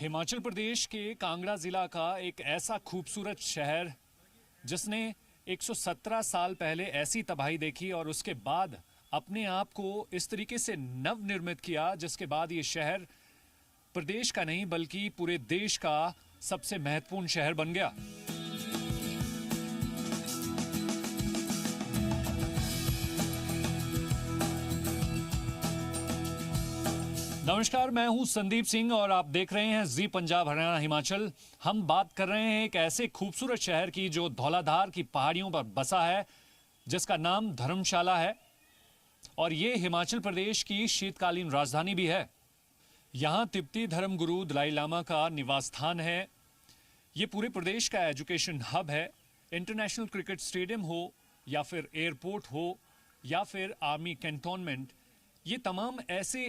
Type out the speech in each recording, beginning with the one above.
हिमाचल प्रदेश के कांगड़ा जिला का एक ऐसा खूबसूरत शहर जिसने 117 साल पहले ऐसी तबाही देखी और उसके बाद अपने आप को इस तरीके से नवनिर्मित किया, जिसके बाद ये शहर प्रदेश का नहीं बल्कि पूरे देश का सबसे महत्वपूर्ण शहर बन गया। नमस्कार, मैं हूं संदीप सिंह और आप देख रहे हैं जी पंजाब हरियाणा हिमाचल। हम बात कर रहे हैं एक ऐसे खूबसूरत शहर की जो धौलाधार की पहाड़ियों पर बसा है, जिसका नाम धर्मशाला है और ये हिमाचल प्रदेश की शीतकालीन राजधानी भी है। यहाँ तिब्बती धर्मगुरु दलाई लामा का निवास स्थान है। ये पूरे प्रदेश का एजुकेशन हब है। इंटरनेशनल क्रिकेट स्टेडियम हो या फिर एयरपोर्ट हो या फिर आर्मी कैंटोनमेंट, ये तमाम ऐसे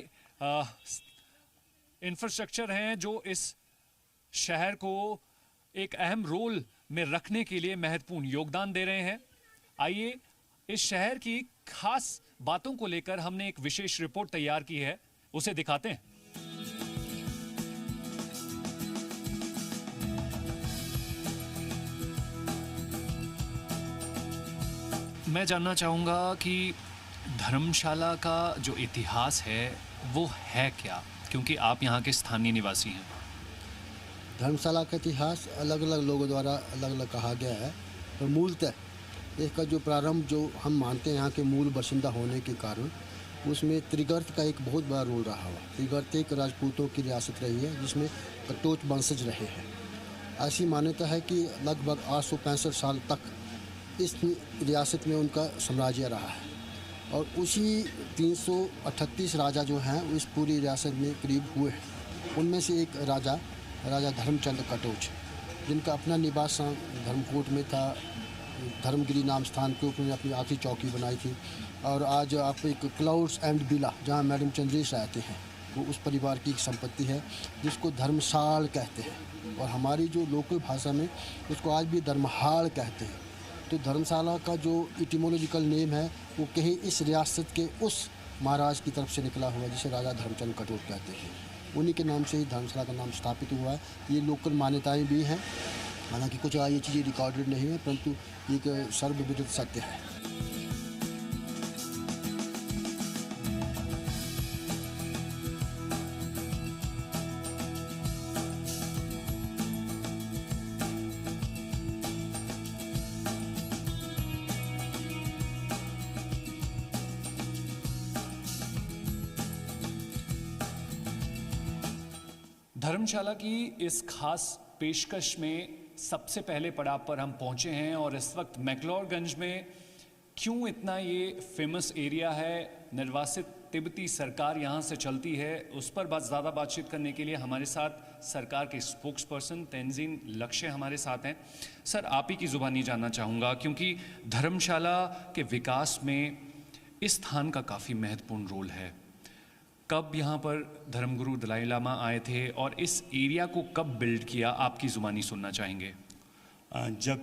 इंफ्रास्ट्रक्चर हैं जो इस शहर को एक अहम रोल में रखने के लिए महत्वपूर्ण योगदान दे रहे हैं। आइए इस शहर की खास बातों को लेकर हमने एक विशेष रिपोर्ट तैयार की है, उसे दिखाते हैं। मैं जानना चाहूँगा कि धर्मशाला का जो इतिहास है वो है क्या, क्योंकि आप यहाँ के स्थानीय निवासी हैं। धर्मशाला का इतिहास अलग अलग लोगों द्वारा अलग अलग कहा गया है, पर मूलतः इसका जो प्रारंभ जो हम मानते हैं यहाँ के मूल बाशिंदा होने के कारण, उसमें त्रिगर्त का एक बहुत बड़ा रोल रहा हुआ। त्रिगर्त एक राजपूतों की रियासत रही है जिसमें कटोच वंशज रहे हैं। ऐसी मान्यता है कि लगभग 865 साल तक इस रियासत में उनका साम्राज्य रहा है और उसी 338 राजा जो हैं इस पूरी रियासत में करीब हुए हैं। उनमें से एक राजा धर्मचंद कटोच, जिनका अपना निवास धर्मकोट में था। धर्मगिरी नाम स्थान के ऊपर अपनी आखिरी चौकी बनाई थी और आज आप एक क्लाउड्स एंड विला जहाँ मैडम चंद्रेश रहते हैं, वो उस परिवार की एक संपत्ति है जिसको धर्मशाल कहते हैं और हमारी जो लोकल भाषा में उसको आज भी धर्महाल कहते हैं। तो धर्मशाला का जो इटिमोलॉजिकल नेम है वो कहीं इस रियासत के उस महाराज की तरफ से निकला हुआ जिसे राजा धर्मचंद कटोच कहते हैं। उन्हीं के नाम से ही धर्मशाला का नाम स्थापित हुआ है। ये लोकल मान्यताएं भी हैं, हालांकि कुछ ये चीज़ें रिकॉर्डेड नहीं है, परंतु एक सर्वविदित सत्य है। धर्मशाला की इस खास पेशकश में सबसे पहले पड़ाव पर हम पहुंचे हैं और इस वक्त मैक्लोडगंज में क्यों इतना ये फेमस एरिया है, निर्वासित तिब्बती सरकार यहाँ से चलती है, उस पर ज़्यादा बातचीत करने के लिए हमारे साथ सरकार के स्पोक्स पर्सन तेंजिन लक्ष्य हमारे साथ हैं। सर, आप ही की ज़ुबानी जानना चाहूँगा, क्योंकि धर्मशाला के विकास में इस स्थान का काफ़ी महत्वपूर्ण रोल है। कब यहाँ पर धर्मगुरु दलाई लामा आए थे और इस एरिया को कब बिल्ड किया, आपकी ज़ुबानी सुनना चाहेंगे। जब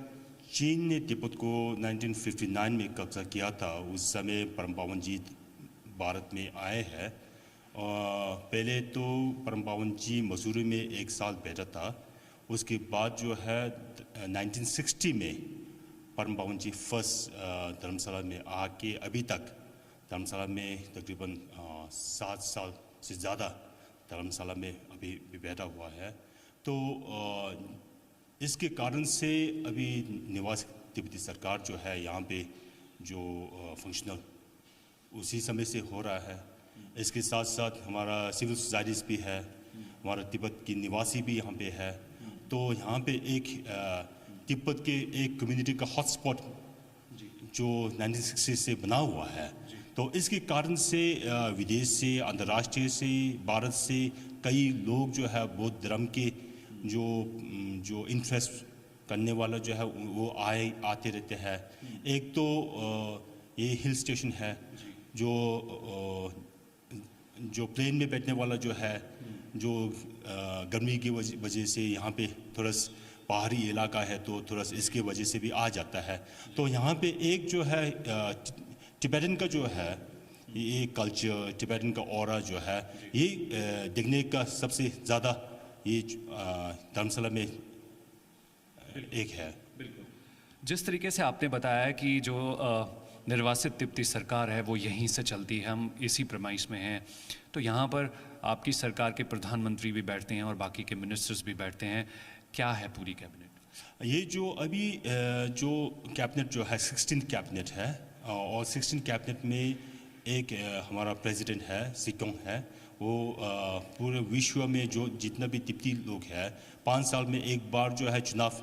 चीन ने तिब्बत को 1959 में कब्जा किया था, उस समय परम पावन जी भारत में आए हैं। पहले तो परम पावन जी मसूरी में 1 साल बैठा था। उसके बाद जो है 1960 में परम पावन जी फर्स्ट धर्मशाला में आके अभी तक धर्मशाला में तकरीबन 7 साल से ज़्यादा धर्मशाला में अभी भी बैठा हुआ है। तो इसके कारण से अभी निवासी तिब्बती सरकार जो है यहाँ पे जो फंक्शनल उसी समय से हो रहा है। इसके साथ साथ हमारा सिविल सोसाइटीज़ भी है, हमारा तिब्बत की निवासी भी यहाँ पे है। तो यहाँ पे एक तिब्बत के एक कम्युनिटी का हॉटस्पॉट जो 1960 से बना हुआ है। तो इसके कारण से विदेश से, अंतर्राष्ट्रीय से, भारत से कई लोग जो है बौद्ध धर्म के जो इंटरेस्ट करने वाला जो है वो आते रहते हैं। एक तो ये हिल स्टेशन है जो प्लेन में बैठने वाला जो है, जो गर्मी की वजह से यहाँ पे थोड़ा पहाड़ी इलाका है तो थोड़ा इसके वजह से भी आ जाता है। तो यहाँ पे एक जो है टिबेटन का जो है ये कल्चर, टिबेटन का ऑरा जो है ये देखने का सबसे ज़्यादा ये धर्मशाला में एक है। जिस तरीके से आपने बताया कि जो निर्वासित तिब्बती सरकार है वो यहीं से चलती है, हम इसी प्रमाइस में हैं, तो यहाँ पर आपकी सरकार के प्रधानमंत्री भी बैठते हैं और बाकी के मिनिस्टर्स भी बैठते हैं। क्या है पूरी कैबिनेट? ये जो अभी जो कैबिनेट जो है 16 कैबिनेट है, और 16 कैबिनेट में एक हमारा प्रेसिडेंट है, सिकोंग है, वो पूरे विश्व में जो जितना भी तिब्बती लोग हैं 5 साल में एक बार जो है चुनाव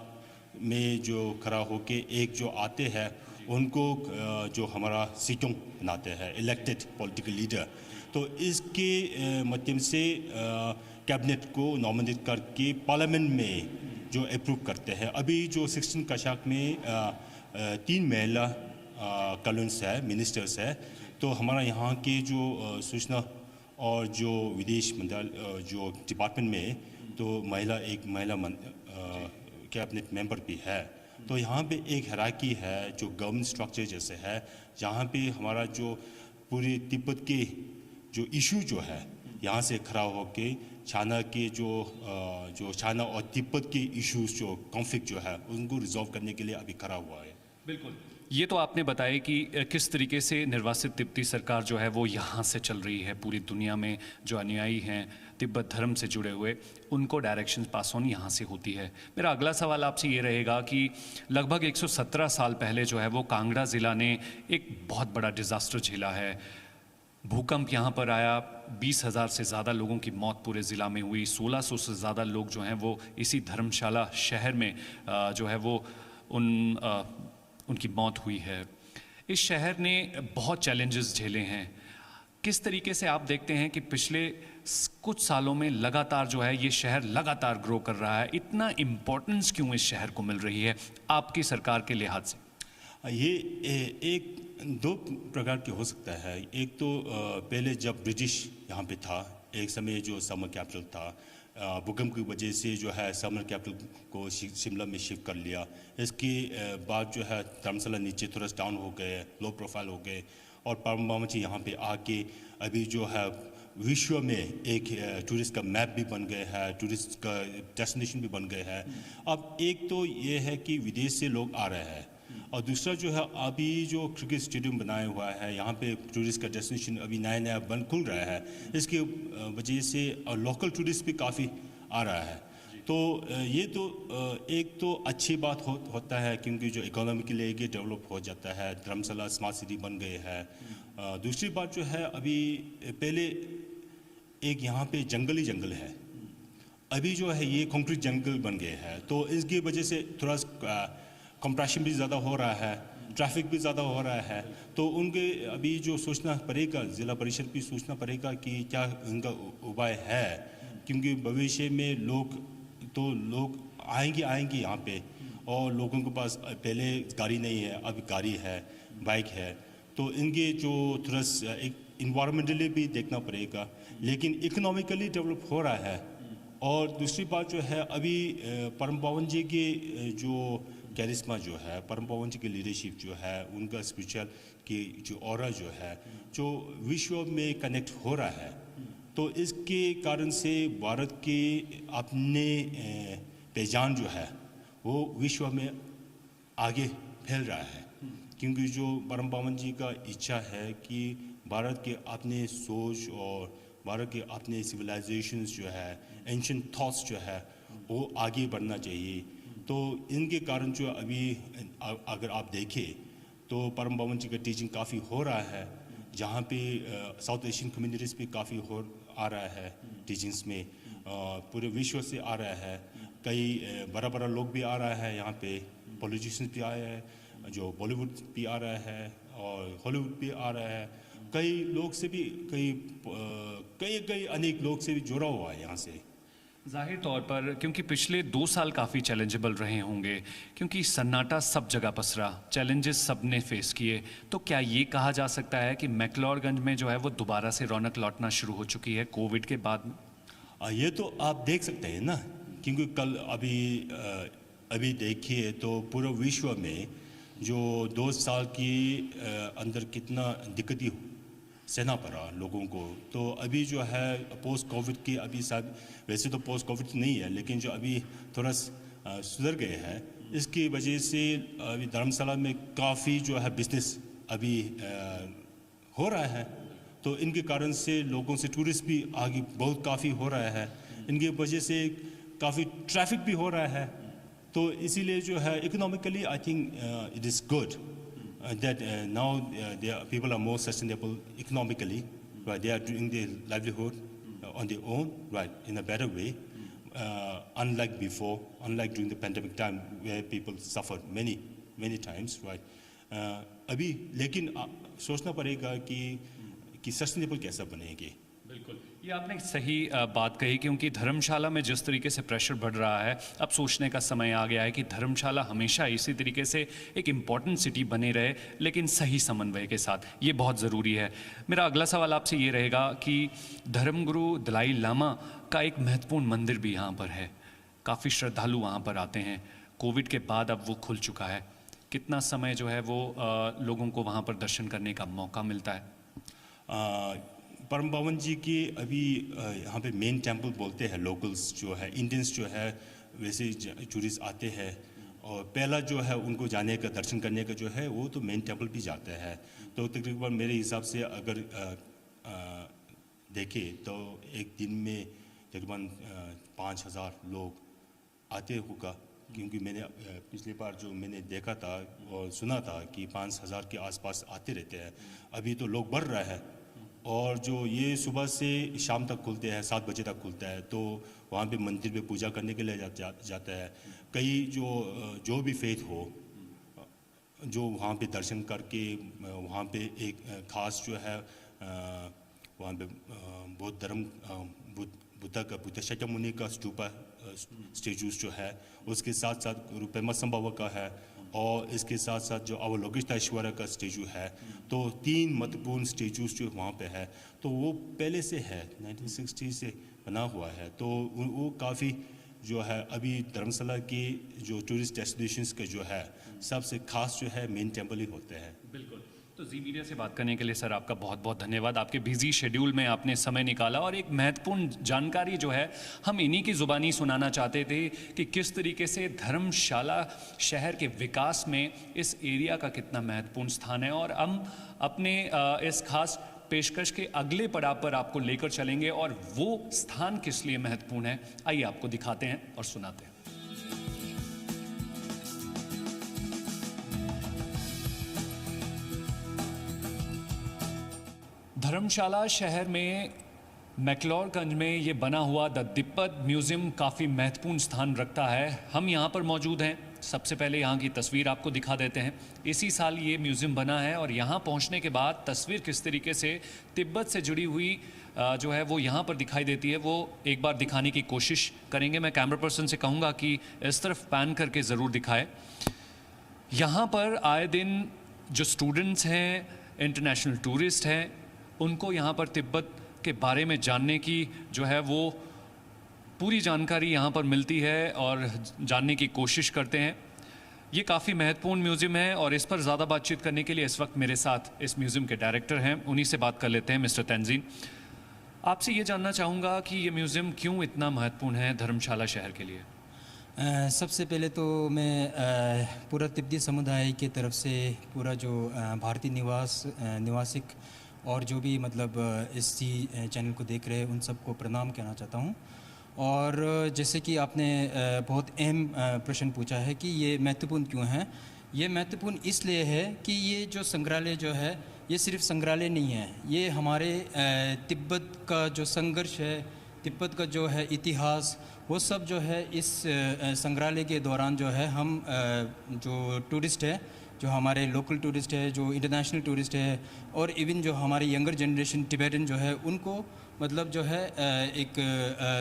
में जो खड़ा होके एक जो आते हैं उनको जो हमारा सिकोंग बनाते हैं, इलेक्टेड पॉलिटिकल लीडर। तो इसके माध्यम से कैबिनेट को नॉमिनेट करके पार्लियामेंट में जो अप्रूव करते हैं। अभी जो 16 कशाक में 3 महिला कॉलोन्स है, मिनिस्टर्स है, तो हमारा यहाँ के जो सूचना और जो विदेश मंत्रालय जो डिपार्टमेंट में तो एक महिला कैबिनेट मेंबर भी है। तो यहाँ पे एक हायरार्की है जो गवर्नमेंट स्ट्रक्चर जैसे है, जहाँ पे हमारा जो पूरे तिब्बत के जो इशू जो है यहाँ से खड़ा होके चाइना के जो चाइना और तिब्बत के इश्यूज जो कॉन्फ्लिक्ट जो है उनको रिजॉल्व करने के लिए अभी खड़ा हुआ है। बिल्कुल, ये तो आपने बताया कि किस तरीके से निर्वासित तिब्बती सरकार जो है वो यहाँ से चल रही है। पूरी दुनिया में जो अनुयायी हैं तिब्बत धर्म से जुड़े हुए, उनको डायरेक्शन पास ऑन यहाँ से होती है। मेरा अगला सवाल आपसे ये रहेगा कि लगभग 117 साल पहले जो है वो कांगड़ा ज़िला ने एक बहुत बड़ा डिज़ास्टर झेला है। भूकंप यहाँ पर आया, 20,000 से ज़्यादा लोगों की मौत पूरे ज़िला में हुई। 1600 से ज़्यादा लोग जो हैं वो इसी धर्मशाला शहर में जो है वो उनकी मौत हुई है। इस शहर ने बहुत चैलेंजेस झेले हैं। किस तरीके से आप देखते हैं कि पिछले कुछ सालों में लगातार जो है ये शहर लगातार ग्रो कर रहा है? इतना इम्पोर्टेंस क्यों इस शहर को मिल रही है आपकी सरकार के लिहाज से? ये एक 2 प्रकार के हो सकता है। एक तो पहले जब ब्रिटिश यहाँ पे था, एक समय जो समर कैपिटल था, भूकंप की वजह से जो है समर कैपिटल को शिमला में शिफ्ट कर लिया। इसके बाद जो है धर्मशाला नीचे थोड़ा डाउन हो गए, लो प्रोफाइल हो गए, और परम्बावंची यहाँ पे आके अभी जो है विश्व में एक टूरिस्ट का मैप भी बन गए है, टूरिस्ट का डेस्टिनेशन भी बन गए है। अब एक तो ये है कि विदेश से लोग आ रहे हैं, और दूसरा जो है अभी जो क्रिकेट स्टेडियम बनाया हुआ है यहाँ पे टूरिस्ट का डेस्टिनेशन अभी नया खुल रहा है। इसके वजह से लोकल टूरिस्ट भी काफ़ी आ रहा है। तो ये तो एक तो अच्छी बात होता है, क्योंकि जो इकोनॉमी के लिए ये डेवलप हो जाता है, धर्मशाला स्मार्ट सिटी बन गए है। दूसरी बात जो है अभी पहले एक यहाँ पे जंगल है, अभी जो है ये कंक्रीट जंगल बन गए हैं। तो इसकी वजह से थोड़ा कंप्रेशन भी ज़्यादा हो रहा है, ट्रैफिक भी ज़्यादा हो रहा है। तो उनके अभी जो सोचना पड़ेगा, ज़िला परिषद भी सोचना पड़ेगा कि क्या उनका उपाय है, क्योंकि भविष्य में लोग आएंगे यहाँ पे, और लोगों के पास पहले गाड़ी नहीं है, अब गाड़ी है, बाइक है। तो इनके जो थोड़ा एक इन्वायरमेंटली भी देखना पड़ेगा, लेकिन इकोनॉमिकली डेवलप हो रहा है। और दूसरी बात जो है अभी परम पावन जी के जो कैरिस्मा जो है, परम पावन जी की लीडरशिप जो है, उनका स्पिरिचुअल की जो ऑरा जो है, जो विश्व में कनेक्ट हो रहा है। तो इसके कारण से भारत के अपने पहचान जो है वो विश्व में आगे फैल रहा है, क्योंकि जो परम पावन जी का इच्छा है कि भारत के अपने सोच और भारत के अपने सिविलाइजेशंस जो है, एंशिएंट थॉट्स जो है, वो आगे बढ़ना चाहिए। तो इनके कारण जो अभी अगर आप देखें तो परम पावन जी का टीचिंग काफ़ी हो रहा है, जहाँ पे साउथ एशियन कम्युनिटीज़ भी काफ़ी आ रहा है टीचिंग्स में, पूरे विश्व से आ रहा है। कई बड़ा लोग भी आ रहा है यहाँ पे, पॉलिटिशियंस भी आए हैं, जो बॉलीवुड भी आ रहा है और हॉलीवुड भी आ रहा है। कई लोग से भी कई अनेक लोग से भी जुड़ा हुआ है यहाँ से। जाहिर तौर पर क्योंकि पिछले 2 साल काफ़ी चैलेंजेबल रहे होंगे, क्योंकि सन्नाटा सब जगह पसरा, चैलेंजेस सब ने फेस किए, तो क्या ये कहा जा सकता है कि मैक्लोडगंज में जो है वो दोबारा से रौनक लौटना शुरू हो चुकी है कोविड के बाद में? ये तो आप देख सकते हैं ना, क्योंकि कल अभी देखिए तो पूरे विश्व में जो 2 साल की अंदर कितना दिक्कतें सहना पड़ा लोगों को। तो अभी जो है पोस्ट कोविड की अभी शायद, वैसे तो पोस्ट कोविड नहीं है, लेकिन जो अभी थोड़ा सुधर गए हैं, इसकी वजह से अभी धर्मशाला में काफ़ी जो है बिजनेस अभी हो रहा है। तो इनके कारण से लोगों से टूरिस्ट भी आगे बहुत काफ़ी हो रहा है, इनकी वजह से काफ़ी ट्रैफिक भी हो रहा है। तो इसीलिए जो है economically I think it is good that now people are more sustainable economically, right? They are doing their livelihood on their own, right, in a better way, unlike before, unlike during the pandemic time where people suffered many times, right? अभी लेकिन सोचना पड़ेगा कि sustainable कैसा बनेगी। बिल्कुल, ये आपने सही बात कही, क्योंकि धर्मशाला में जिस तरीके से प्रेशर बढ़ रहा है, अब सोचने का समय आ गया है कि धर्मशाला हमेशा इसी तरीके से एक इम्पॉर्टेंट सिटी बने रहे, लेकिन सही समन्वय के साथ। ये बहुत ज़रूरी है। मेरा अगला सवाल आपसे ये रहेगा कि धर्मगुरु दलाई लामा का एक महत्वपूर्ण मंदिर भी यहाँ पर है, काफ़ी श्रद्धालु वहाँ पर आते हैं। कोविड के बाद अब वो खुल चुका है, कितना समय जो है वो लोगों को वहाँ पर दर्शन करने का मौका मिलता है? परम पावन जी की अभी यहाँ पे मेन टेंपल बोलते हैं, लोकल्स जो है, इंडियंस जो है, वैसे टूरिस्ट आते हैं और पहला जो है उनको जाने का, दर्शन करने का जो है वो तो मेन टेंपल भी जाता है। तो तकरीबन मेरे हिसाब से अगर देखें तो एक दिन में तकरीबन 5,000 लोग आते होगा, क्योंकि मैंने पिछली बार जो मैंने देखा था और सुना था कि 5,000 के आसपास आते रहते हैं। अभी तो लोग बढ़ रहा है, और जो ये सुबह से शाम तक खुलते हैं, 7 बजे तक खुलता है, तो वहाँ पे मंदिर में पूजा करने के लिए जाता है। कई जो भी फेथ हो, जो वहाँ पे दर्शन करके वहाँ पे एक खास जो है वहाँ पे बौद्ध धर्म बुद्ध शाक्यमुनि का स्तूपा स्टेचूज जो है, उसके साथ साथ रूपेमा संभव का है, और इसके साथ साथ जो अवलोकितेश्वर का स्टेचू है। तो 3 महत्वपूर्ण स्टेचूज जो वहाँ पे है, तो वो पहले से है, 1960 से बना हुआ है। तो वो काफ़ी जो है अभी धर्मशाला की जो टूरिस्ट डेस्टिनेशंस का जो है सबसे खास जो है मेन टेंपल ही होते हैं। बिल्कुल। तो जी मीडिया से बात करने के लिए सर आपका बहुत बहुत धन्यवाद। आपके बिजी शेड्यूल में आपने समय निकाला और एक महत्वपूर्ण जानकारी जो है हम इन्हीं की ज़ुबानी सुनाना चाहते थे कि किस तरीके से धर्मशाला शहर के विकास में इस एरिया का कितना महत्वपूर्ण स्थान है। और हम अपने इस खास पेशकश के अगले पड़ाव पर आपको लेकर चलेंगे और वो स्थान किस लिए महत्वपूर्ण है, आइए आपको दिखाते हैं और सुनाते हैं। धर्मशाला शहर में मैक्लोडगंज में ये बना हुआ द तिब्बत म्यूज़ियम काफ़ी महत्वपूर्ण स्थान रखता है। हम यहाँ पर मौजूद हैं। सबसे पहले यहाँ की तस्वीर आपको दिखा देते हैं। इसी साल ये म्यूज़ियम बना है और यहाँ पहुँचने के बाद तस्वीर किस तरीके से तिब्बत से जुड़ी हुई जो है वो यहाँ पर दिखाई देती है, वो एक बार दिखाने की कोशिश करेंगे। मैं कैमरा पर्सन से कहूँगा कि इस तरफ पैन करके ज़रूर दिखाए। यहाँ पर आए दिन जो स्टूडेंट्स हैं, इंटरनेशनल टूरिस्ट हैं, उनको यहाँ पर तिब्बत के बारे में जानने की जो है वो पूरी जानकारी यहाँ पर मिलती है और जानने की कोशिश करते हैं। ये काफ़ी महत्वपूर्ण म्यूज़ियम है और इस पर ज़्यादा बातचीत करने के लिए इस वक्त मेरे साथ इस म्यूज़ियम के डायरेक्टर हैं, उन्हीं से बात कर लेते हैं। मिस्टर तंजीन, आपसे ये जानना चाहूँगा कि ये म्यूज़ियम क्यों इतना महत्वपूर्ण है धर्मशाला शहर के लिए? सबसे पहले तो मैं पूरा तिब्बती समुदाय की तरफ से पूरा जो भारतीय निवासिक और जो भी मतलब इस चैनल को देख रहे हैं उन सबको प्रणाम कहना चाहता हूँ। और जैसे कि आपने बहुत अहम प्रश्न पूछा है कि ये महत्वपूर्ण क्यों है। ये महत्वपूर्ण इसलिए है कि ये जो संग्रहालय जो है ये सिर्फ संग्रहालय नहीं है, ये हमारे तिब्बत का जो संघर्ष है, तिब्बत का जो है इतिहास, वो सब जो है इस संग्रहालय के दौरान जो है हम जो टूरिस्ट है, जो हमारे लोकल टूरिस्ट है, जो इंटरनेशनल टूरिस्ट है और इवन जो हमारी यंगर जनरेशन टिबेटन जो है, उनको मतलब जो है एक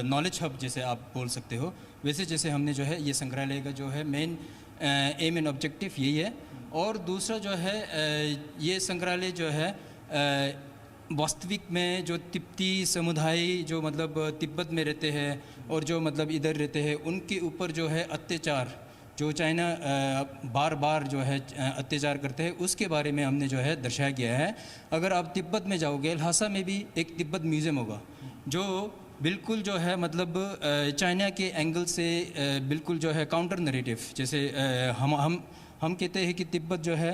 नॉलेज हब जैसे आप बोल सकते हो, वैसे जैसे हमने जो है ये संग्रहालय का जो है मेन एम एंड ऑब्जेक्टिव यही है। और दूसरा जो है ये संग्रहालय जो है वास्तविक में जो तिब्बती समुदाय जो मतलब तिब्बत में रहते हैं और जो मतलब इधर रहते हैं, उनके ऊपर जो है अत्याचार जो चाइना बार बार जो है अत्याचार करते हैं, उसके बारे में हमने जो है दर्शाया गया है। अगर आप तिब्बत में जाओगे, ल्हासा में भी एक तिब्बत म्यूज़ियम होगा जो बिल्कुल जो है मतलब चाइना के एंगल से बिल्कुल जो है काउंटर नरेटिव, जैसे हम कहते हैं कि तिब्बत जो है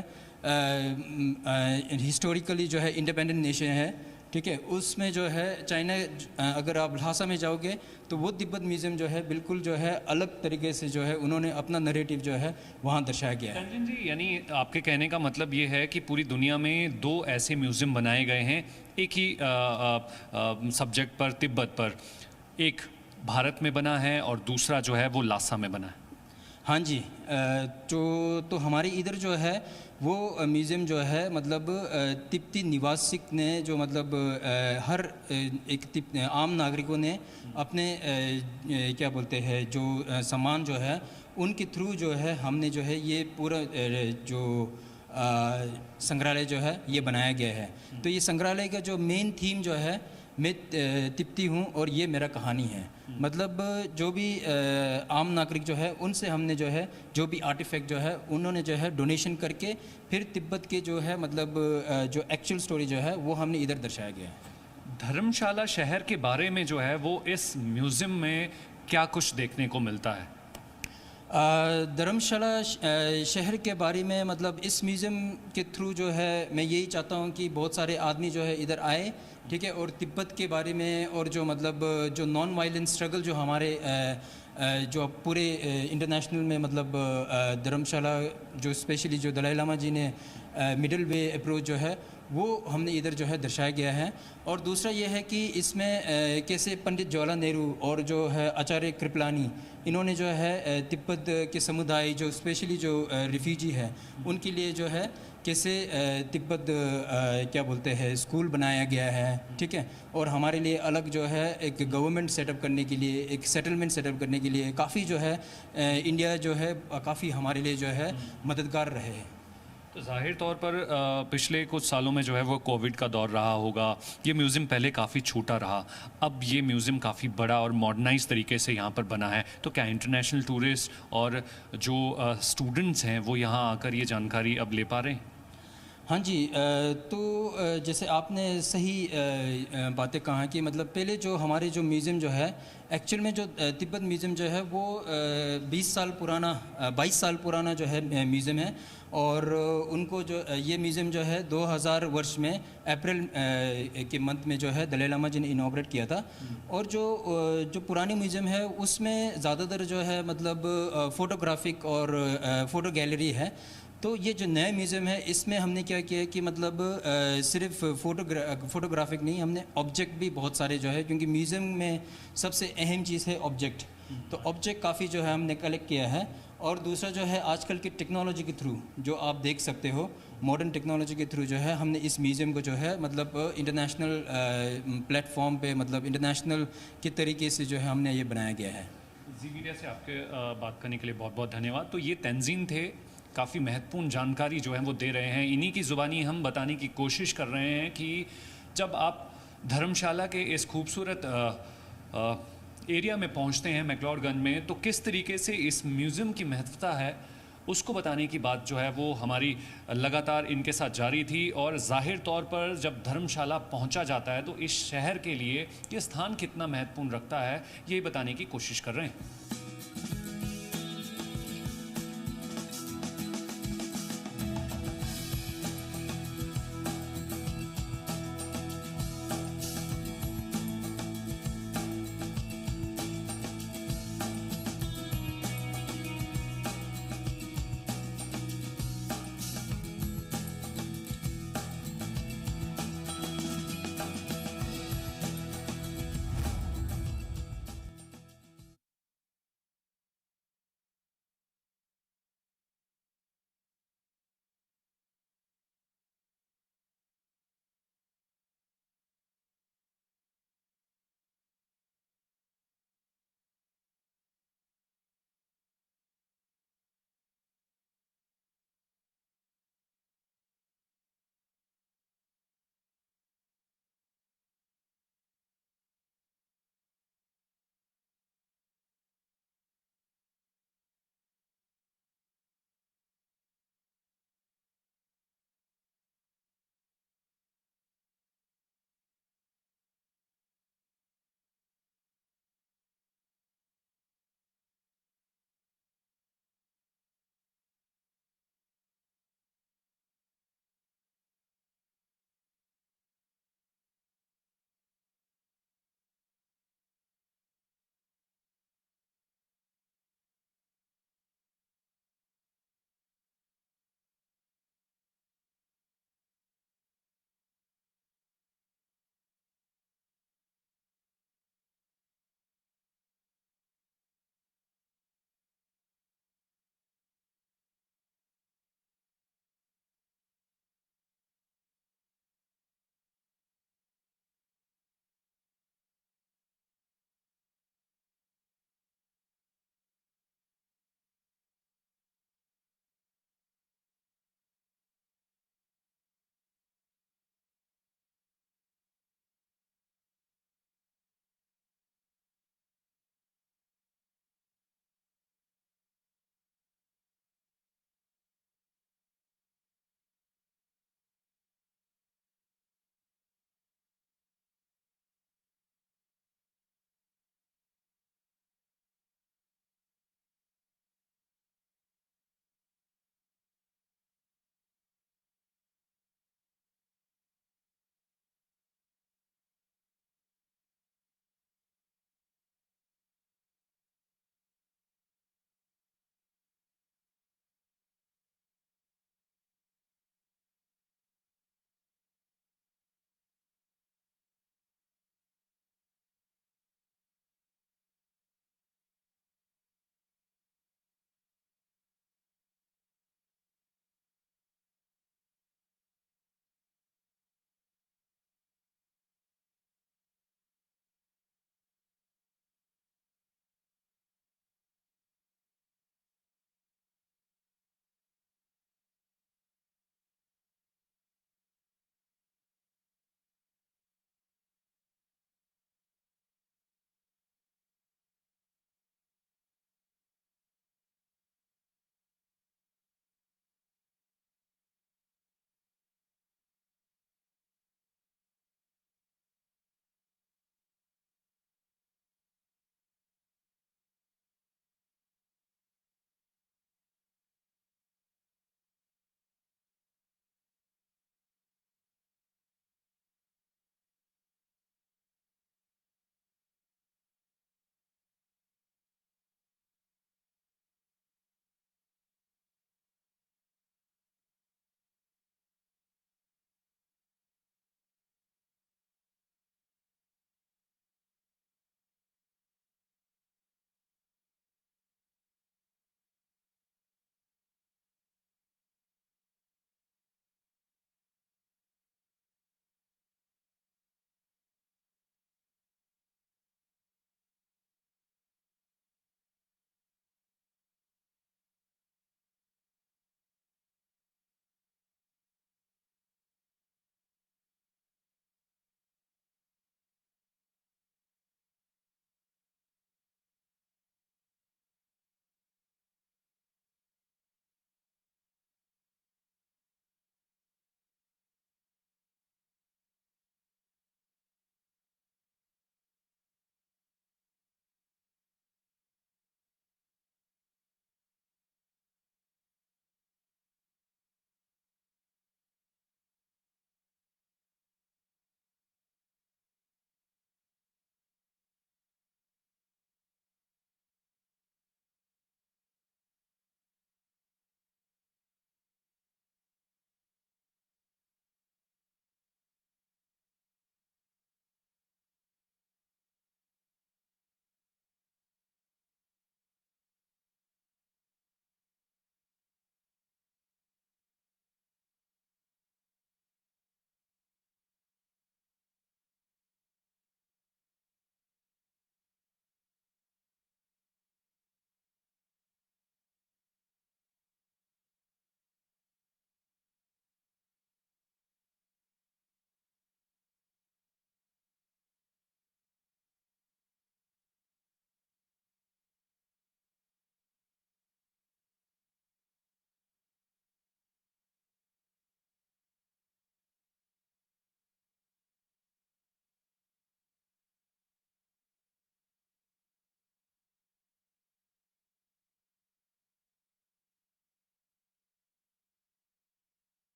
हिस्टोरिकली जो है इंडिपेंडेंट नेशन है, ठीक है। उसमें जो है चाइना, अगर आप ल्हासा में जाओगे तो वो तिब्बत म्यूज़ियम जो है बिल्कुल जो है अलग तरीके से जो है उन्होंने अपना नरेटिव जो है वहाँ दर्शाया गया है। तंजिन जी, यानी आपके कहने का मतलब ये है कि पूरी दुनिया में 2 ऐसे म्यूज़ियम बनाए गए हैं एक ही सब्जेक्ट पर, तिब्बत पर। एक भारत में बना है और दूसरा जो है वो ल्हासा में बना है। हाँ जी, तो हमारे इधर जो है वो म्यूज़ियम जो है मतलब तिब्बती निवासिक ने जो मतलब हर एक आम नागरिकों ने अपने क्या बोलते हैं जो सामान जो है उनके थ्रू जो है हमने जो है ये पूरा जो संग्रहालय जो है ये बनाया गया है। तो ये संग्रहालय का जो मेन थीम जो है, मैं तिब्बती हूँ और ये मेरा कहानी है। मतलब जो भी आम नागरिक जो है उनसे हमने जो है जो भी आर्टिफैक्ट जो है उन्होंने जो है डोनेशन करके फिर तिब्बत के जो है मतलब जो एक्चुअल स्टोरी जो है वो हमने इधर दर्शाया गया है। धर्मशाला शहर के बारे में जो है वो इस म्यूज़ियम में क्या कुछ देखने को मिलता है? धर्मशाला शहर के बारे में मतलब इस म्यूज़ियम के थ्रू जो है मैं यही चाहता हूँ कि बहुत सारे आदमी जो है इधर आए, ठीक है, और तिब्बत के बारे में और जो मतलब जो नॉन वायलेंस स्ट्रगल जो हमारे जो पूरे इंटरनेशनल में मतलब धर्मशाला जो स्पेशली जो दलाई लामा जी ने मिडल वे अप्रोच जो है वो हमने इधर जो है दर्शाया गया है। और दूसरा ये है कि इसमें कैसे पंडित जवाहरलाल नेहरू और जो है आचार्य कृपलानी, इन्होंने जो है तिब्बत के समुदाय जो स्पेशली जो रिफ्यूजी है उनके लिए जो है कैसे तिब्बत क्या बोलते हैं स्कूल बनाया गया है, ठीक है। और हमारे लिए अलग जो है एक गवर्नमेंट सेटअप करने के लिए, एक सेटलमेंट सेटअप करने के लिए काफ़ी जो है इंडिया जो है काफ़ी हमारे लिए जो है मददगार रहे हैं। तो जाहिर तौर पर पिछले कुछ सालों में जो है वो कोविड का दौर रहा होगा। ये म्यूज़ियम पहले काफ़ी छोटा रहा, अब ये म्यूज़ियम काफ़ी बड़ा और मॉडर्नाइज तरीके से यहाँ पर बना है। तो क्या इंटरनेशनल टूरिस्ट और जो स्टूडेंट्स हैं वो यहाँ आकर ये जानकारी अब ले पा रहे हैं? हाँ जी, तो जैसे आपने सही बातें कहा कि मतलब पहले जो हमारे जो म्यूज़ियम जो है एक्चुअल में जो तिब्बत म्यूज़ियम जो है वो 22 साल पुराना जो है म्यूज़ियम है। और उनको जो ये म्यूज़ियम जो है 2000 वर्ष में अप्रैल के मंथ में जो है दलाई लामा जी ने इनॉग्रेट किया था। और जो पुरानी म्यूज़ियम है उसमें ज़्यादातर जो है मतलब फ़ोटोग्राफिक और फ़ोटो गैलरी है। तो ये जो नया म्यूज़ियम है इसमें हमने क्या किया कि मतलब सिर्फ फ़ोटोग्राफिक नहीं, हमने ऑब्जेक्ट भी बहुत सारे जो है, क्योंकि म्यूज़ियम में सबसे अहम चीज़ है ऑब्जेक्ट, तो ऑब्जेक्ट काफ़ी जो है हमने कलेक्ट किया है। और दूसरा जो है आजकल की टेक्नोलॉजी के थ्रू जो आप देख सकते हो, मॉडर्न टेक्नोलॉजी के थ्रू जो है हमने इस म्यूज़ियम को जो है मतलब इंटरनेशनल प्लेटफॉर्म पे मतलब इंटरनेशनल के तरीके से जो है हमने ये बनाया गया है। जी मीडिया से आपके बात करने के लिए बहुत बहुत धन्यवाद। तो ये तंजीम थे, काफ़ी महत्वपूर्ण जानकारी जो है वो दे रहे हैं। इन्हीं की ज़ुबानी हम बताने की कोशिश कर रहे हैं कि जब आप धर्मशाला के इस खूबसूरत एरिया में पहुंचते हैं मैक्लोडगंज में, तो किस तरीके से इस म्यूज़ियम की महत्वता है उसको बताने की बात जो है वो हमारी लगातार इनके साथ जारी थी। और जाहिर तौर पर जब धर्मशाला पहुंचा जाता है तो इस शहर के लिए ये स्थान कितना महत्वपूर्ण रखता है ये बताने की कोशिश कर रहे हैं।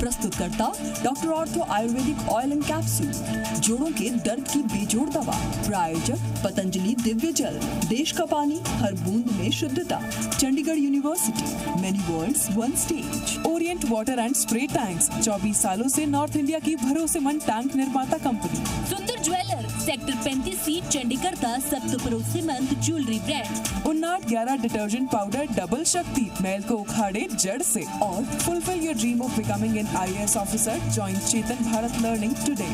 प्रस्तुतकर्ता doctor ortho Ayurvedic oil and capsule, जोड़ों के दर्द की बेजोड़ दवा। प्रायोजक पतंजलि दिव्य जल, देश का पानी हर बूंद में शुद्धता। Chandigarh university, many world's one stage. Orient water and spray tanks, 24 सालों से नॉर्थ इंडिया की भरोसेमंद टैंक निर्माता कंपनी। सुंदर ज्वेलर, सेक्टर 35C, चंडीगढ़ का सबसे भरोसेमंद jewellery brand. Unnat 11 detergent powder double Shakti, मैल को उखाड़े जड़ से। और fulfil your dream of becoming an IAS officer, join Chetan Bharat learning today.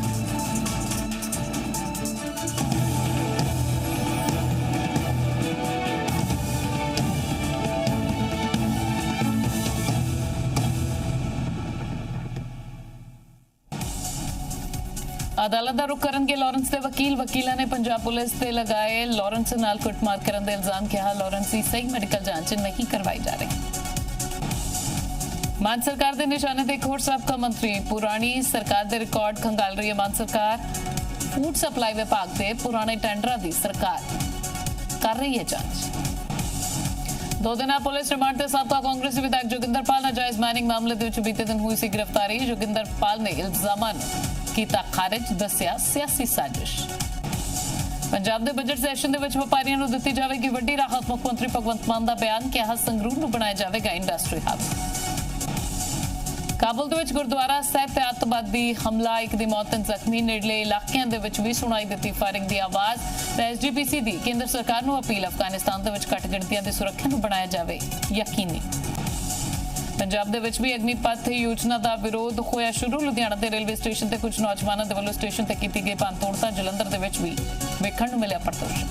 ਅਦਾਲਤ ਦਾ ਰੁਖ ਕਰਨਗੇ ਲਾਰੈਂਸ ਦੇ ਵਕੀਲਾਂ ਨੇ ਪੰਜਾਬ ਪੁਲਿਸ ਤੇ ਲਗਾਏ ਲਾਰੈਂਸ ਨਾਲ ਕੁੱਟਮਾਰ ਕਰਨ ਦੇ ਇਲਜ਼ਾਮ। ਕਿਹਾ ਲਾਰੈਂਸ ਦੀ ਸਹੀ ਮੈਡੀਕਲ ਜਾਂਚ ਨਹੀਂ ਕਰਵਾਈ ਜਾ ਰਹੀ। ਮਾਨ ਸਰਕਾਰ ਦੇ ਨਿਸ਼ਾਨੇ ਤੇ ਇੱਕ ਹੋਰ ਸਾਬਕਾ ਮੰਤਰੀ। ਪੁਰਾਣੀ ਸਰਕਾਰ ਦੇ ਰਿਕਾਰਡ ਖੰਗਾਲ ਰਹੀ ਹੈ ਮਾਨ ਸਰਕਾਰ। ਫੂਡ ਸਪਲਾਈ ਵਿਭਾਗ ਦੇ ਪੁਰਾਣੇ ਟੈਂਡਰਾਂ ਦੀ ਸਰਕਾਰ ਕਰ ਰਹੀ ਹੈ ਜਾਂਚ। 2 ਦਿਨਾਂ ਪੁਲਿਸ ਰਿਮਾਂਡ ਤੇ ਸਾਬਕਾ ਕਾਂਗਰਸੀ ਵਿਧਾਇਕ ਜੋਗਿੰਦਰ ਪਾਲ ਨਾਜਾਇਜ਼ ਮਾਈਨਿੰਗ ਮਾਮਲੇ ਦੇ ਵਿੱਚ ਬੀਤੇ ਦਿਨ ਹੋਈ ਸੀ ਗ੍ਰਿਫਤਾਰੀ। ਜੋਗਿੰਦਰ ਪਾਲ ਨੇ ਇਲਜ਼ਾਮਾਂ ਕੀਤਾ ਖਾਰਿਜ, ਦੱਸਿਆ ਸਿਆਸੀ ਸਾਜ਼ਿਸ਼। ਪੰਜਾਬ ਦੇ ਬਜਟ ਸੈਸ਼ਨ ਦੇ ਵਿੱਚ ਵਪਾਰੀਆਂ ਨੂੰ ਦਿੱਤੀ ਜਾਵੇਗੀ ਵੱਡੀ ਰਾਹਤ। ਮੁੱਖ ਮੰਤਰੀ ਭਗਵੰਤ ਮਾਨ ਦਾ ਬਿਆਨ। ਕਿਹਾ ਸੰਗਰੂਰ ਨੂੰ ਬਣਾਇਆ ਜਾਵੇਗਾ ਇੰਡਸਟਰੀ ਹੱਬ। ਕਾਬੁਲ ਦੇ ਵਿੱਚ ਗੁਰਦੁਆਰਾ ਸਾਹਿਬ ਤੇ ਅੱਤਵਾਦੀ ਹਮਲਾ, ਇੱਕ ਦੀ ਮੌਤ, 3 ਜ਼ਖਮੀ। ਨੇੜਲੇ ਇਲਾਕਿਆਂ ਦੇ ਵਿੱਚ ਵੀ ਸੁਣਾਈ ਦਿੱਤੀ ਫਾਇਰਿੰਗ ਦੀ ਆਵਾਜ਼। SGPC ਦੀ ਕੇਂਦਰ ਸਰਕਾਰ ਨੂੰ ਅਪੀਲ, ਅਫਗਾਨਿਸਤਾਨ ਦੇ ਵਿੱਚ ਘੱਟ ਗਿਣਤੀਆਂ ਦੀ ਸੁਰੱਖਿਆ ਨੂੰ ਬਣਾਇਆ ਜਾਵੇ ਯਕੀਨੀ। ਪੰਜਾਬ ਦੇ ਵਿੱਚ ਵੀ ਅਗਨੀਪਥ ਯੋਜਨਾ ਦਾ ਵਿਰੋਧ ਹੋਇਆ ਸ਼ੁਰੂ। ਲੁਧਿਆਣਾ ਦੇ ਰੇਲਵੇ ਸਟੇਸ਼ਨ ਤੇ ਕੁਝ ਨੌਜਵਾਨਾਂ ਦੇ ਵੱਲੋਂ ਸਟੇਸ਼ਨ ਤੇ ਕੀਤੀ ਗਈ ਭੰਨਤੋੜ। ਤਾਂ ਜਲੰਧਰ ਦੇ ਵਿੱਚ ਵੀ ਵੇਖਣ ਨੂੰ ਮਿਲਿਆ ਪ੍ਰਦਰਸ਼ਨ।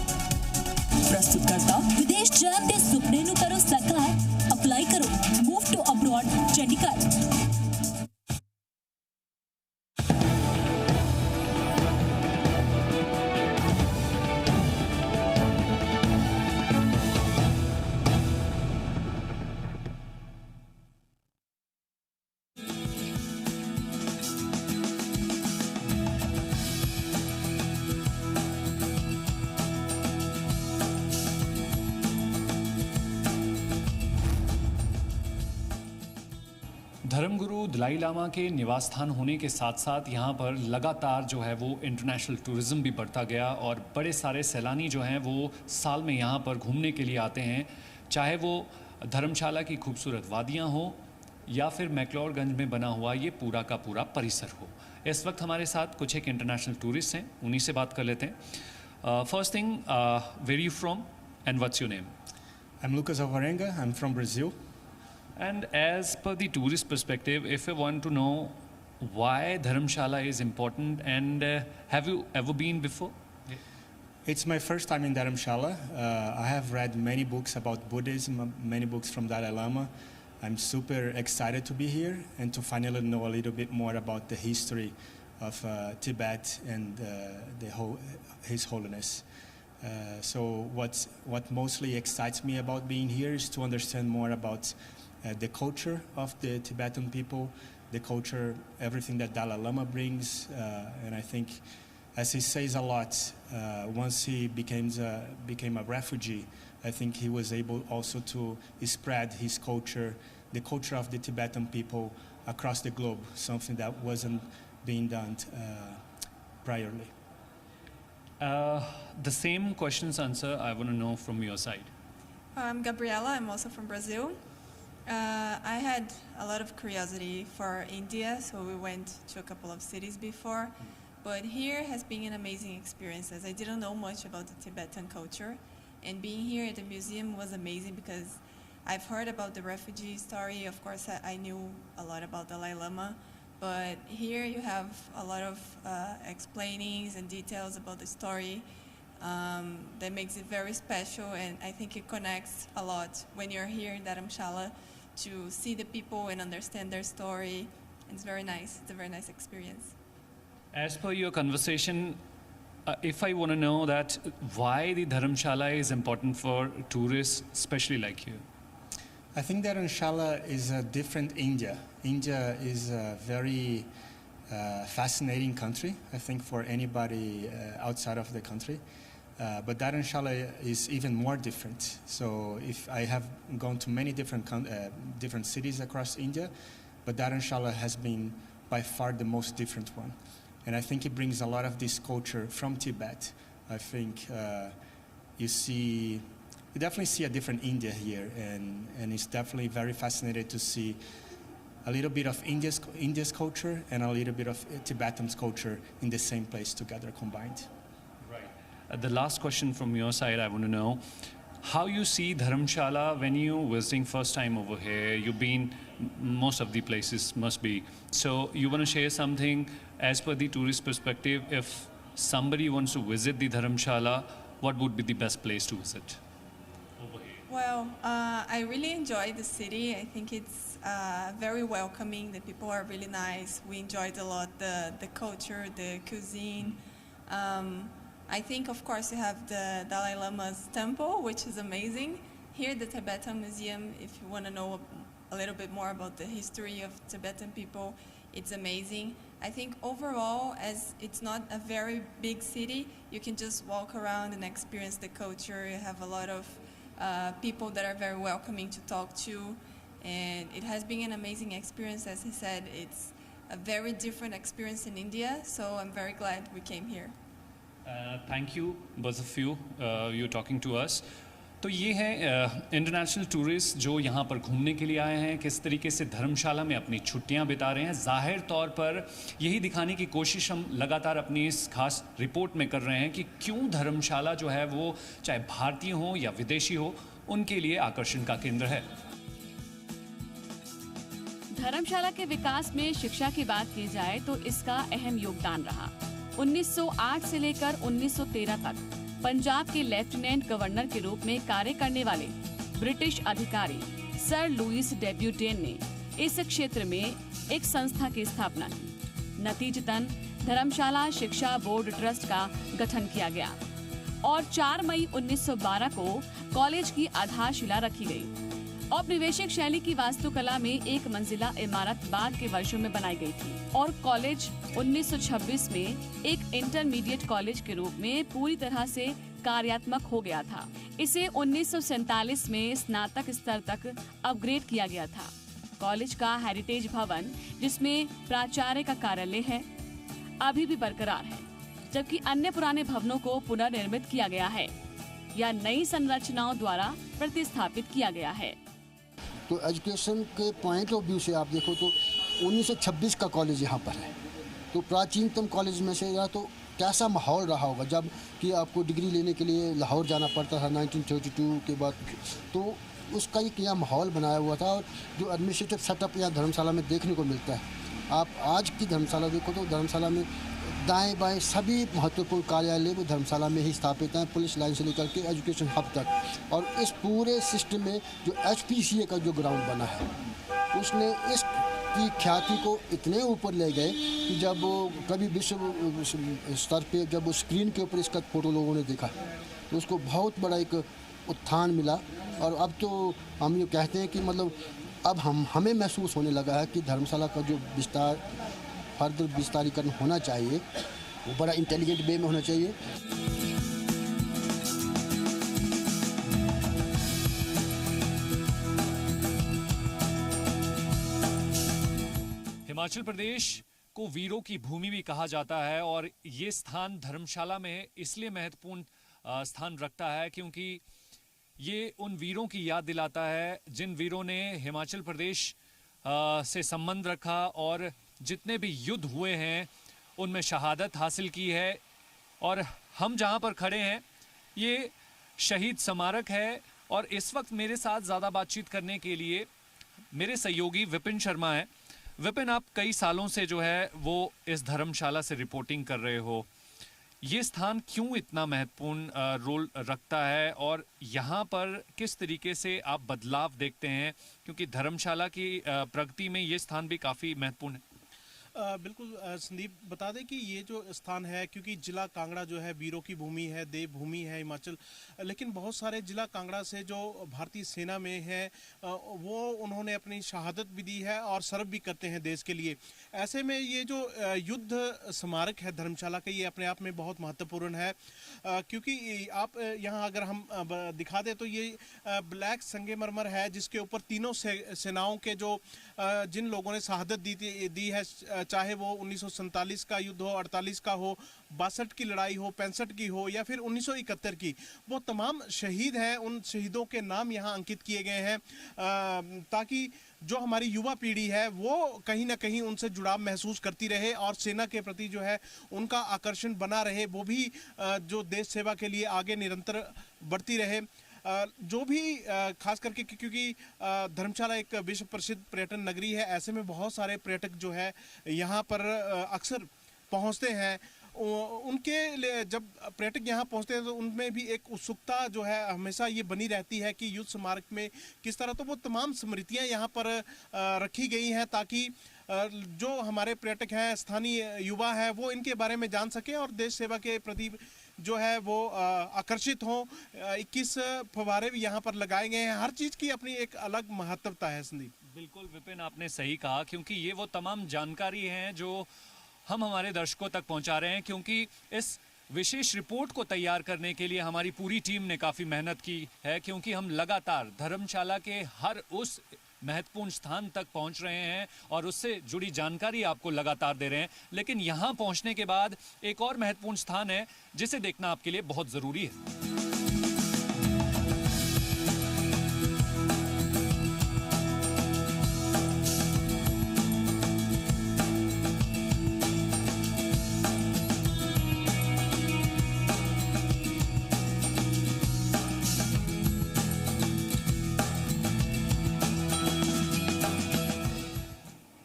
प्रस्तुतकर्ता ਵਿਦੇਸ਼ ਜਾਣ ਦੇ ਸੁਪਨੇ ਨੂੰ ਕਰੋ ਸਾਕਾਰ। ਅਪਲਾਈ ਕਰੋ ਮੂਵ ਟੂ ਅਬਰੋਡ ਚੰਡੀਗੜ੍ਹ। धर्मगुरु दलाई लामा के निवास स्थान होने के साथ साथ यहाँ पर लगातार जो है वो इंटरनेशनल टूरिज़्म भी बढ़ता गया और बड़े सारे सैलानी जो हैं वो साल में यहाँ पर घूमने के लिए आते हैं। चाहे वो धर्मशाला की खूबसूरत वादियाँ हो या फिर मैक्लोडगंज में बना हुआ ये पूरा का पूरा परिसर हो। इस वक्त हमारे साथ कुछ एक इंटरनेशनल टूरिस्ट हैं, उन्हीं से बात कर लेते हैं। First thing, where you from and what's your name? I'm Lucas Alvarenga. I'm from Brazil. And as per the tourist perspective, if you want to know why Dharamshala is important, and have you ever been before? It's my first time in Dharamshala. I have read many books about Buddhism, many books from Dalai Lama. I'm super excited to be here and to finally know a little bit more about the history of Tibet and His Holiness. So what mostly excites me about being here is to understand more about the culture of the Tibetan people, the culture, everything that Dalai Lama brings, and I think, as he says a lot, once he became a refugee, I think he was able also to spread his culture, the culture of the Tibetan people across the globe, something that wasn't being done priorly. The same questions answer I want to know from your side. I'm Gabriela. I'm also from Brazil. I had a lot of curiosity for India, so we went to a couple of cities before. But here has been an amazing experience, as I didn't know much about the Tibetan culture. And being here at the museum was amazing because I've heard about the refugee story. Of course, I knew a lot about Dalai Lama. But here you have a lot of explainings and details about the story that makes it very special. And I think it connects a lot when you're here in Dharamshala to see the people and understand their story. It's very nice. It's a very nice experience. As per your conversation, if I want to know that why the Dharamshala is important for tourists, especially like you. I think Dharamshala is a different India. India is a very fascinating country, I think, for anybody outside of the country. But Dharamshala is even more different. So if I have gone to many different cities across India, but Dharamshala has been by far the most different one. And I think it brings a lot of this culture from Tibet. I think you definitely see a different India here, and it's definitely very fascinating to see a little bit of India's culture and a little bit of Tibetan's culture in the same place together combined. Right. The last question from your side, I want to know how you see Dharamshala when you visiting first time over here. You've been most of the places must be. So you want to share something as per the tourist perspective. If somebody wants to visit the Dharamshala, what would be the best place to visit? Well, I really enjoy the city. I think it's very welcoming. The people are really nice. We enjoyed a lot the culture, the cuisine. I think, of course, you have the Dalai Lama's temple, which is amazing. Here, the Tibetan Museum, if you want to know a little bit more about the history of Tibetan people, it's amazing. I think overall, as it's not a very big city, you can just walk around and experience the culture. You have a lot of people that are very welcoming to talk to, and it has been an amazing experience. As he said, it's a very different experience in India, so I'm very glad we came here. Thank you, both of you. You're talking to us. तो ये हैं international tourist जो यहाँ पर घूमने के लिए आए हैं, किस तरीके से धर्मशाला में अपनी छुट्टियाँ बिता रहे हैं। ज़ाहिर तौर पर यही दिखाने की कोशिश हम लगातार अपनी इस खास रिपोर्ट में कर रहे हैं कि क्यों धर्मशाला जो है वो चाहे भारतीय हो या विदेशी हो, उनके लिए आकर्षण का केंद्र है। धर्मशाला के विकास में शिक्षा की बात की जाए तो इसका अहम योगदान रहा। 1908 से लेकर 1913 तक पंजाब के लेफ्टिनेंट गवर्नर के रूप में कार्य करने वाले ब्रिटिश अधिकारी सर लुईस डेब्यूटेन ने इस क्षेत्र में एक संस्था की स्थापना की। नतीजतन धर्मशाला शिक्षा बोर्ड ट्रस्ट का गठन किया गया और 4 मई 1912 को कॉलेज की आधारशिला रखी गई। औपनिवेशिक शैली की वास्तुकला में एक मंजिला इमारत बाद के वर्षों में बनाई गई थी और कॉलेज 1926 में एक इंटरमीडिएट कॉलेज के रूप में पूरी तरह से कार्यात्मक हो गया था। इसे 1947 में स्नातक स्तर तक अपग्रेड किया गया था। कॉलेज का हेरिटेज भवन, जिसमें प्राचार्य का कार्यालय है, अभी भी बरकरार है, जबकि अन्य पुराने भवनों को पुनर्निर्मित किया गया है या नई संरचनाओं द्वारा प्रतिस्थापित किया गया है। तो एजुकेशन के पॉइंट ऑफ व्यू से आप देखो तो 1926 का कॉलेज यहाँ पर है, तो प्राचीनतम कॉलेज में से रहा। तो कैसा माहौल रहा होगा जब कि आपको डिग्री लेने के लिए लाहौर जाना पड़ता था 1932 के बाद, तो उसका एक यहाँ माहौल बनाया हुआ था। और जो एडमिनिस्ट्रेटिव सेटअप यहाँ धर्मशाला में देखने को मिलता है, आप आज की धर्मशाला देखो तो धर्मशाला में दाएं बाएं सभी महत्वपूर्ण कार्यालय वो धर्मशाला में ही स्थापित हैं, पुलिस लाइन से लेकर के एजुकेशन हब तक। और इस पूरे सिस्टम में जो HPCA का जो ग्राउंड बना है, उसने इस की ख्याति को इतने ऊपर ले गए कि जब कभी विश्व स्तर पे जब वो स्क्रीन के ऊपर इसका फोटो लोगों ने देखा तो उसको बहुत बड़ा एक उत्थान मिला। और अब तो हम ये कहते हैं कि मतलब अब हमें महसूस होने लगा है कि धर्मशाला का जो फर्दर विस्तारीकरण होना चाहिए वो बड़ा इंटेलिजेंट वे में होना चाहिए। हिमाचल प्रदेश को वीरों की भूमि भी कहा जाता है और ये स्थान धर्मशाला में इसलिए महत्वपूर्ण स्थान रखता है क्योंकि ये उन वीरों की याद दिलाता है जिन वीरों ने हिमाचल प्रदेश से संबंध रखा और जितने भी युद्ध हुए हैं उनमें शहादत हासिल की है। और हम जहां पर खड़े हैं ये शहीद स्मारक है और इस वक्त मेरे साथ ज़्यादा बातचीत करने के लिए मेरे सहयोगी विपिन शर्मा हैं। विपिन, आप कई सालों से जो है वो इस धर्मशाला से रिपोर्टिंग कर रहे हो। ये स्थान क्यों इतना महत्वपूर्ण रोल रखता है और यहाँ पर किस तरीके से आप बदलाव देखते हैं, क्योंकि धर्मशाला की प्रगति में ये स्थान भी काफ़ी महत्वपूर्ण है? बिल्कुल संदीप, बता दें कि ये जो स्थान है, क्योंकि जिला कांगड़ा जो है वीरों की भूमि है, देवभूमि है हिमाचल, लेकिन बहुत सारे जिला कांगड़ा से जो भारतीय सेना में है वो उन्होंने अपनी शहादत भी दी है और सर्व भी करते हैं देश के लिए। ऐसे में ये जो युद्ध स्मारक है धर्मशाला का, ये अपने आप में बहुत महत्वपूर्ण है, क्योंकि आप यहाँ अगर हम दिखा दें तो ये ब्लैक संगमरमर है जिसके ऊपर तीनों सेनाओं के जो जिन लोगों ने शहादत दी है, चाहे वो 1947 का युद्ध हो, 48 का हो, 62 की लड़ाई हो, 65 की हो या फिर 1971 की, वो तमाम शहीद हैं। उन शहीदों के नाम यहाँ अंकित किए गए हैं ताकि जो हमारी युवा पीढ़ी है वो कहीं ना कहीं उनसे जुड़ाव महसूस करती रहे और सेना के प्रति जो है उनका आकर्षण बना रहे, वो भी जो देश सेवा के लिए आगे निरंतर बढ़ती रहे। जो भी खास करके क्योंकि धर्मशाला एक विश्व प्रसिद्ध पर्यटन नगरी है, ऐसे में बहुत सारे पर्यटक जो है यहाँ पर अक्सर पहुँचते हैं। उनके लिए जब पर्यटक यहाँ पहुँचते हैं तो उनमें भी एक उत्सुकता जो है हमेशा ये बनी रहती है कि युद्ध स्मारक में किस तरह, तो वो तमाम स्मृतियाँ यहाँ पर रखी गई हैं ताकि जो हमारे पर्यटक हैं, स्थानीय युवा हैं, वो इनके बारे में जान सकें और देश सेवा के प्रति जो है वो आकर्षित हों। 21 फव्वारे भी यहाँ पर लगाए गए हैं। हर चीज़ की अपनी एक अलग महत्वता है संदीप। बिल्कुल विपिन, आपने सही कहा, क्योंकि ये वो तमाम जानकारी हैं जो हम हमारे दर्शकों तक पहुंचा रहे हैं, क्योंकि इस विशेष रिपोर्ट को तैयार करने के लिए हमारी पूरी टीम ने काफ़ी मेहनत की है, क्योंकि हम लगातार धर्मशाला के हर उस महत्वपूर्ण स्थान तक पहुंच रहे हैं और उससे जुड़ी जानकारी आपको लगातार दे रहे हैं। लेकिन यहाँ पहुंचने के बाद एक और महत्वपूर्ण स्थान है जिसे देखना आपके लिए बहुत ज़रूरी है।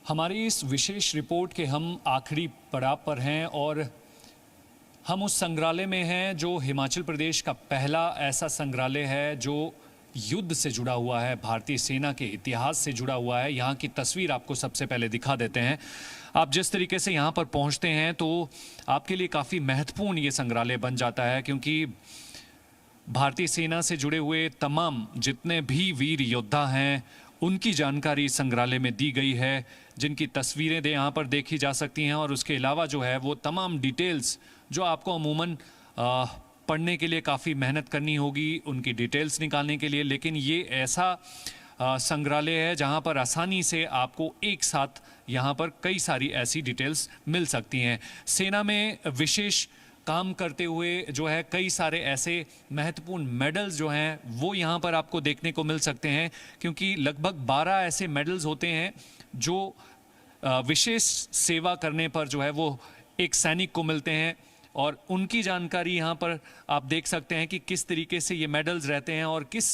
हमारी इस विशेष रिपोर्ट के हम आखिरी पड़ाव पर हैं और हम उस संग्रहालय में हैं जो हिमाचल प्रदेश का पहला ऐसा संग्रहालय है जो युद्ध से जुड़ा हुआ है, भारतीय सेना के इतिहास से जुड़ा हुआ है। यहाँ की तस्वीर आपको सबसे पहले दिखा देते हैं। आप जिस तरीके से यहाँ पर पहुँचते हैं तो आपके लिए काफ़ी महत्वपूर्ण ये संग्रहालय बन जाता है, क्योंकि भारतीय सेना से जुड़े हुए तमाम जितने भी वीर योद्धा हैं उनकी जानकारी संग्रहालय में दी गई है, जिनकी तस्वीरें यहाँ पर देखी जा सकती हैं। और उसके अलावा जो है वो तमाम डिटेल्स जो आपको अमूमन पढ़ने के लिए काफ़ी मेहनत करनी होगी उनकी डिटेल्स निकालने के लिए, लेकिन ये ऐसा संग्रहालय है जहाँ पर आसानी से आपको एक साथ यहाँ पर कई सारी ऐसी डिटेल्स मिल सकती हैं। सेना में विशेष काम करते हुए जो है कई सारे ऐसे महत्वपूर्ण मेडल्स जो हैं वो यहाँ पर आपको देखने को मिल सकते हैं, क्योंकि लगभग 12 ऐसे मेडल्स होते हैं जो विशेष सेवा करने पर जो है वो एक सैनिक को मिलते हैं। और उनकी जानकारी यहाँ पर आप देख सकते हैं कि किस तरीके से ये मेडल्स रहते हैं और किस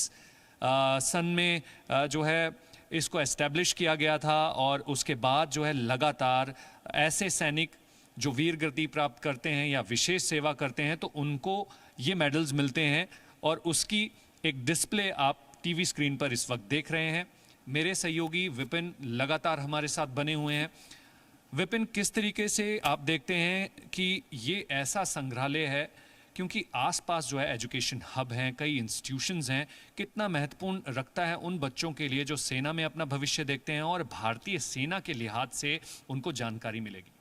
सन में जो है इसको एस्टैब्लिश किया गया था। और उसके बाद जो है लगातार ऐसे सैनिक जो वीर गति प्राप्त करते हैं या विशेष सेवा करते हैं तो उनको ये मेडल्स मिलते हैं, और उसकी एक डिस्प्ले आप टीवी स्क्रीन पर इस वक्त देख रहे हैं। मेरे सहयोगी विपिन लगातार हमारे साथ बने हुए हैं। विपिन, किस तरीके से आप देखते हैं कि ये ऐसा संग्रहालय है, क्योंकि आसपास जो है एजुकेशन हब हैं, कई इंस्टीट्यूशंस हैं, कितना महत्वपूर्ण रखता है उन बच्चों के लिए जो सेना में अपना भविष्य देखते हैं और भारतीय सेना के लिहाज से उनको जानकारी मिलेगी?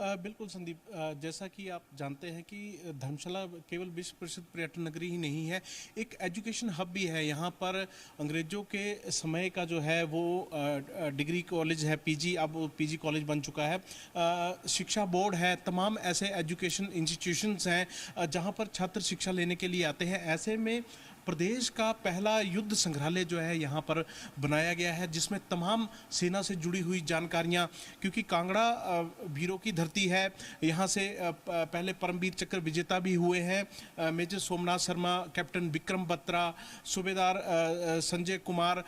बिल्कुल संदीप, जैसा कि आप जानते हैं कि धर्मशाला केवल विश्व प्रसिद्ध पर्यटन नगरी ही नहीं है, एक एजुकेशन हब भी है। यहाँ पर अंग्रेज़ों के समय का जो है वो डिग्री कॉलेज है, पीजी, अब वो पीजी कॉलेज बन चुका है, शिक्षा बोर्ड है, तमाम ऐसे एजुकेशन इंस्टीट्यूशंस हैं जहाँ पर छात्र शिक्षा लेने के लिए आते हैं। ऐसे में प्रदेश का पहला युद्ध संग्रहालय जो है यहाँ पर बनाया गया है, जिसमें तमाम सेना से जुड़ी हुई जानकारियाँ, क्योंकि कांगड़ा वीरों की धरती है, यहाँ से पहले परमवीर चक्र विजेता भी हुए हैं मेजर सोमनाथ शर्मा, कैप्टन विक्रम बत्रा, सूबेदार संजय कुमार,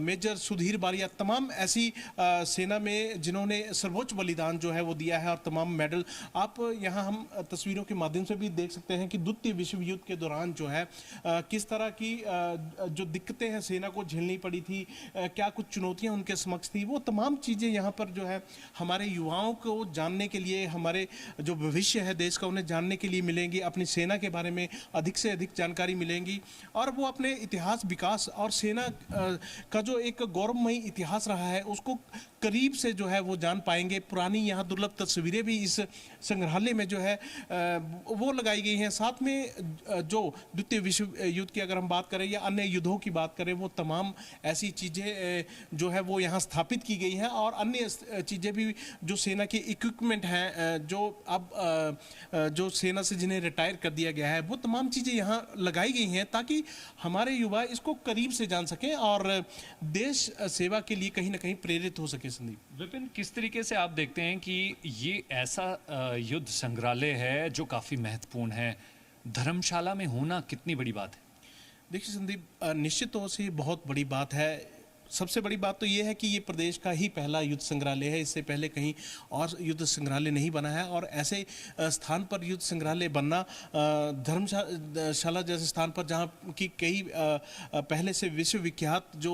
मेजर सुधीर बारिया, तमाम ऐसी सेना में जिन्होंने सर्वोच्च बलिदान जो है वो दिया है और तमाम मेडल आप यहाँ हम तस्वीरों के माध्यम से भी देख सकते हैं कि द्वितीय विश्व युद्ध के दौरान जो है किस तरह की जो दिक्कतें हैं सेना को झेलनी पड़ी थी, क्या कुछ चुनौतियां उनके समक्ष थी, वो तमाम चीज़ें यहाँ पर जो है हमारे युवाओं को जानने के लिए, हमारे जो भविष्य है देश का उन्हें जानने के लिए मिलेंगी। अपनी सेना के बारे में अधिक से अधिक जानकारी मिलेंगी और वो अपने इतिहास, विकास और सेना का जो एक गौरवमयी इतिहास रहा है उसको करीब से जो है वो जान पाएंगे। पुरानी यहाँ दुर्लभ तस्वीरें भी इस संग्रहालय में जो है वो लगाई गई हैं। साथ में जो द्वितीय विश्व युद्ध की अगर हम बात करें या अन्य युद्धों की बात करें, वो तमाम ऐसी चीज़ें जो है वो यहाँ स्थापित की गई हैं और अन्य चीज़ें भी जो सेना के इक्विपमेंट हैं, जो अब जो सेना से जिन्हें रिटायर कर दिया गया है, वो तमाम चीज़ें यहाँ लगाई गई हैं ताकि हमारे युवा इसको करीब से जान सकें और देश सेवा के लिए कहीं ना कहीं प्रेरित हो सके। संदीप, विपिन, किस तरीके से आप देखते हैं कि ये ऐसा युद्ध संग्रहालय है जो काफ़ी महत्वपूर्ण है, धर्मशाला में होना कितनी बड़ी बात है? देखिए संदीप, निश्चित तौर से बहुत बड़ी बात है। सबसे बड़ी बात तो ये है कि ये प्रदेश का ही पहला युद्ध संग्रहालय है। इससे पहले कहीं और युद्ध संग्रहालय नहीं बना है और ऐसे स्थान पर युद्ध संग्रहालय बनना, धर्मशाला जैसे स्थान पर जहाँ की कई पहले से विश्वविख्यात जो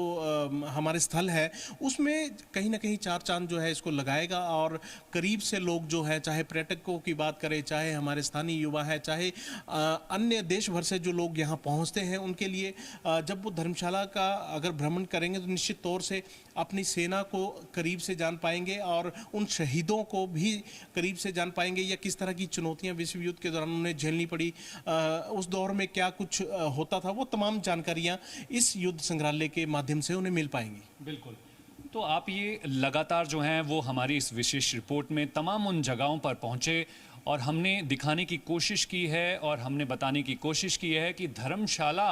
हमारे स्थल है, उसमें कहीं ना कहीं चार चांद जो है इसको लगाएगा और करीब से लोग जो है, चाहे पर्यटकों की बात करें, चाहे हमारे स्थानीय युवा है, चाहे अन्य देश भर से जो लोग यहाँ पहुँचते हैं, उनके लिए जब वो धर्मशाला का अगर भ्रमण करेंगे तो निश्चित तौर से अपनी सेना को करीब से जान पाएंगे और उन शहीदों को भी करीब से जान पाएंगे या किस तरह की चुनौतियां विश्व युद्ध के दौरान उन्हें झेलनी पड़ी, उस दौर में क्या कुछ होता था, वो तमाम जानकारियां इस युद्ध संग्रहालय के माध्यम से उन्हें मिल पाएंगी। बिल्कुल। तो आप ये लगातार जो हैं वो हमारी इस विशेष रिपोर्ट में तमाम उन जगहों पर पहुँचे और हमने दिखाने की कोशिश की है और हमने बताने की कोशिश की है कि धर्मशाला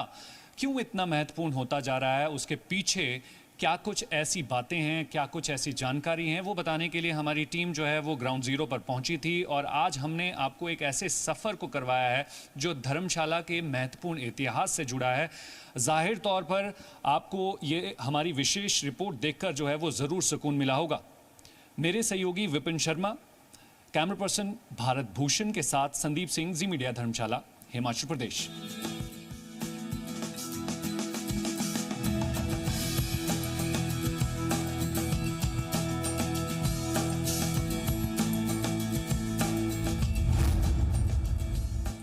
क्यों इतना महत्वपूर्ण होता जा रहा है, उसके पीछे क्या कुछ ऐसी बातें हैं, क्या कुछ ऐसी जानकारी हैं, वो बताने के लिए हमारी टीम जो है वो ग्राउंड ज़ीरो पर पहुंची थी और आज हमने आपको एक ऐसे सफ़र को करवाया है जो धर्मशाला के महत्वपूर्ण इतिहास से जुड़ा है। जाहिर तौर पर आपको ये हमारी विशेष रिपोर्ट देखकर जो है वो ज़रूर सुकून मिला होगा। मेरे सहयोगी विपिन शर्मा, कैमरा पर्सन भारत भूषण के साथ संदीप सिंह, जी मीडिया, धर्मशाला, हिमाचल प्रदेश।